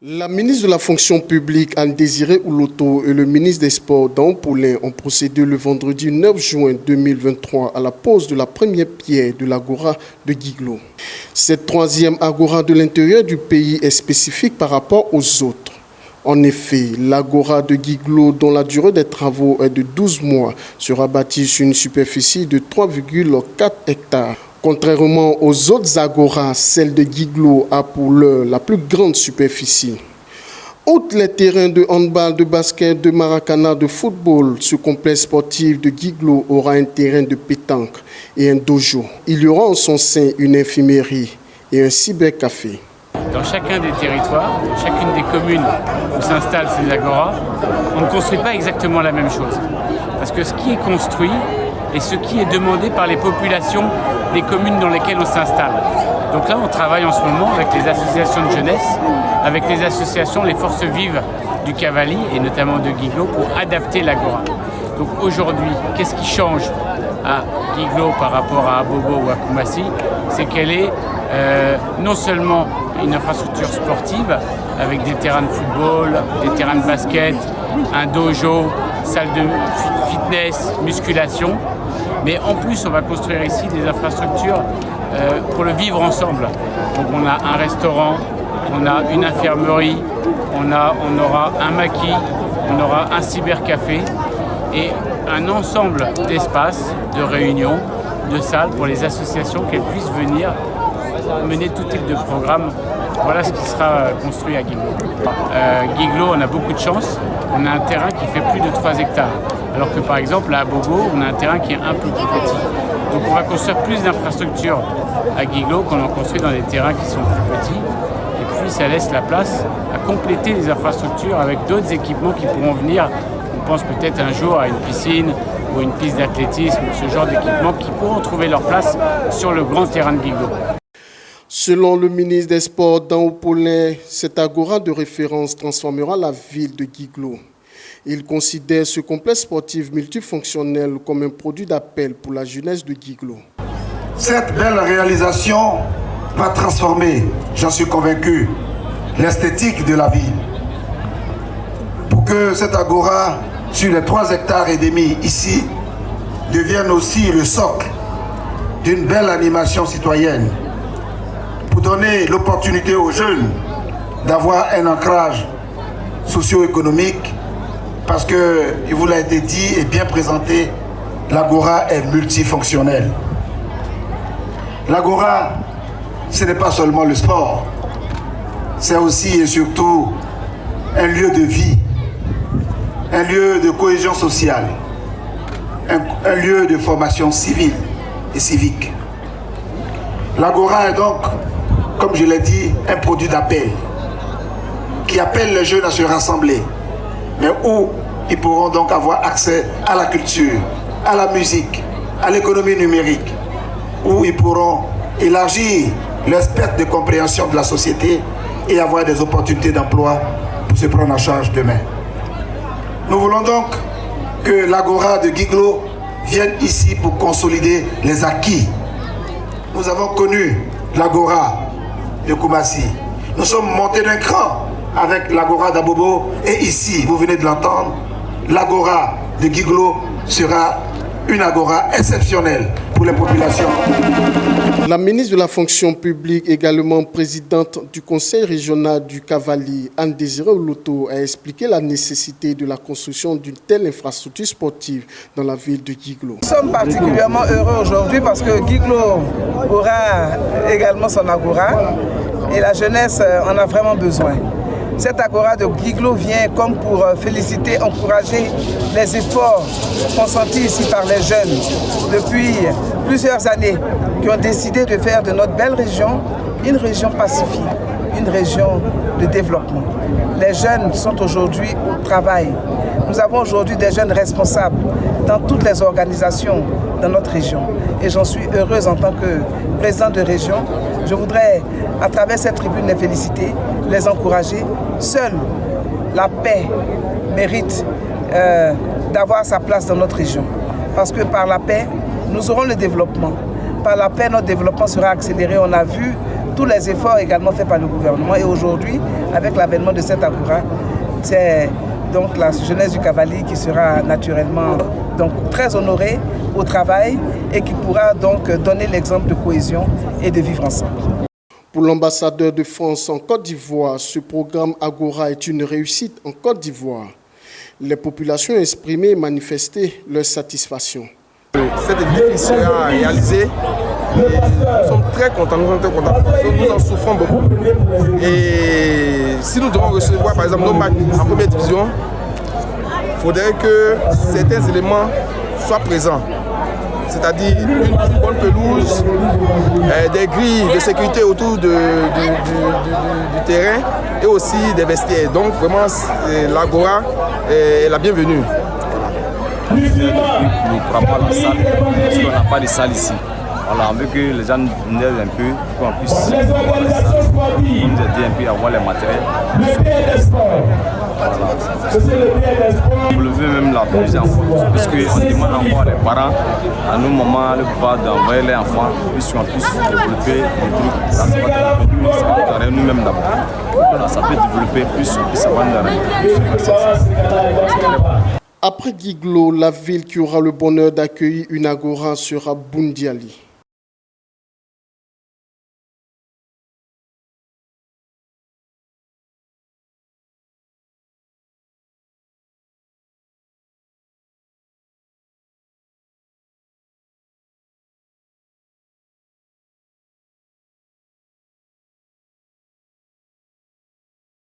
La ministre de la fonction publique, Anne-Désirée Ouloto, et le ministre des Sports, Dan Paulin, ont procédé le vendredi 9 juin 2023 à la pose de la première pierre de l'Agora de Guiglo. Cette troisième Agora de l'intérieur du pays est spécifique par rapport aux autres. En effet, l'Agora de Guiglo, dont la durée des travaux est de 12 mois, sera bâtie sur une superficie de 3,4 hectares. Contrairement aux autres agoras, celle de Guiglo a pour l'heure la plus grande superficie. Outre les terrains de handball, de basket, de maracana, de football, ce complexe sportif de Guiglo aura un terrain de pétanque et un dojo. Il y aura en son sein une infirmerie et un cybercafé. Dans chacun des territoires, dans chacune des communes où s'installent ces agoras, on ne construit pas exactement la même chose. Parce que ce qui est construit et ce qui est demandé par les populations des communes dans lesquelles on s'installe. Donc là, on travaille en ce moment avec les associations de jeunesse, avec les associations, les forces vives du Cavali et notamment de Guiglo pour adapter l'agora. Donc aujourd'hui, qu'est-ce qui change à Guiglo par rapport à Abobo ou à Koumassi? C'est qu'elle est non seulement une infrastructure sportive avec des terrains de football, des terrains de basket, un dojo, salle de fitness, musculation, mais en plus on va construire ici des infrastructures pour le vivre ensemble. Donc on a un restaurant, on a une infirmerie, on aura un maquis, on aura un cybercafé et un ensemble d'espaces, de réunions, de salles pour les associations qu'elles puissent venir mener tout type de programme. Voilà ce qui sera construit à Guiglo. Guiglo, on a beaucoup de chance. On a un terrain qui fait plus de 3 hectares. Alors que par exemple, à Abobo, on a un terrain qui est un peu plus petit. Donc on va construire plus d'infrastructures à Guiglo qu'on en construit dans des terrains qui sont plus petits. Et puis ça laisse la place à compléter les infrastructures avec d'autres équipements qui pourront venir. On pense peut-être un jour à une piscine ou une piste d'athlétisme, ce genre d'équipements qui pourront trouver leur place sur le grand terrain de Guiglo. Selon le ministre des Sports, Dan Paulin, cette agora de référence transformera la ville de Guiglo. Il considère ce complexe sportif multifonctionnel comme un produit d'appel pour la jeunesse de Guiglo. Cette belle réalisation va transformer, j'en suis convaincu, l'esthétique de la ville. Pour que cette agora, sur les 3 hectares et demi ici, devienne aussi le socle d'une belle animation citoyenne. Pour donner l'opportunité aux jeunes d'avoir un ancrage socio-économique, parce que, il vous l'a été dit et bien présenté, l'agora est multifonctionnelle. L'agora, ce n'est pas seulement le sport, c'est aussi et surtout un lieu de vie, un lieu de cohésion sociale, un lieu de formation civile et civique. L'agora est donc, comme je l'ai dit, un produit d'appel qui appelle les jeunes à se rassembler, mais où ils pourront donc avoir accès à la culture, à la musique, à l'économie numérique, où ils pourront élargir leur spectre de compréhension de la société et avoir des opportunités d'emploi pour se prendre en charge demain. Nous voulons donc que l'agora de Guiglo vienne ici pour consolider les acquis. Nous avons connu l'agora de Koumassi. Nous sommes montés d'un cran avec l'agora d'Abobo et ici, vous venez de l'entendre, l'agora de Guiglo sera une agora exceptionnelle pour les populations. La ministre de la fonction publique, également présidente du conseil régional du Cavali, Anne-Désirée Ouloto, a expliqué la nécessité de la construction d'une telle infrastructure sportive dans la ville de Guiglo. Nous sommes particulièrement heureux aujourd'hui parce que Guiglo aura également son agora et la jeunesse en a vraiment besoin. Cette agora de Guiglo vient comme pour féliciter, encourager les efforts consentis ici par les jeunes depuis plusieurs années qui ont décidé de faire de notre belle région une région pacifique, une région de développement. Les jeunes sont aujourd'hui au travail. Nous avons aujourd'hui des jeunes responsables dans toutes les organisations dans notre région. Et j'en suis heureuse en tant que président de région. Je voudrais, à travers cette tribune, les féliciter, les encourager. Seule la paix mérite d'avoir sa place dans notre région. Parce que par la paix, nous aurons le développement. Par la paix, notre développement sera accéléré. On a vu tous les efforts également faits par le gouvernement. Et aujourd'hui, avec l'avènement de cette agora, c'est donc la jeunesse du Cavali qui sera naturellement donc très honorée au travail et qui pourra donc donner l'exemple de cohésion et de vivre ensemble. Pour l'ambassadeur de France en Côte d'Ivoire, ce programme Agora est une réussite en Côte d'Ivoire. Les populations ont exprimé et manifesté leur satisfaction. Cet édifice sera réalisé. Nous sommes très contents, nous en souffrons beaucoup. Et si nous devons recevoir par exemple nos matchs en première division, il faudrait que certains éléments soient présents. C'est-à-dire une bonne pelouse, des grilles de sécurité autour du terrain et aussi des vestiaires. Donc vraiment l'Agora est la bienvenue. Nous ne pourrons pas la salle parce qu'on n'a pas de salle ici. Voilà, on veut que les gens nous aident un peu, qu'on puisse avoir les salles, nous aider un peu à avoir les matériels. Voilà. On le veut même la plusieurs fois, parce qu'on demande encore les parents, à nos mamans, le papa, d'envoyer les enfants, puisqu'on puisse développer des trucs. Ça va carrer nous-mêmes d'abord. Voilà, ça peut développer plus, on puisse avoir Après Guiglo, la ville qui aura le bonheur d'accueillir une agora sera Boundiali.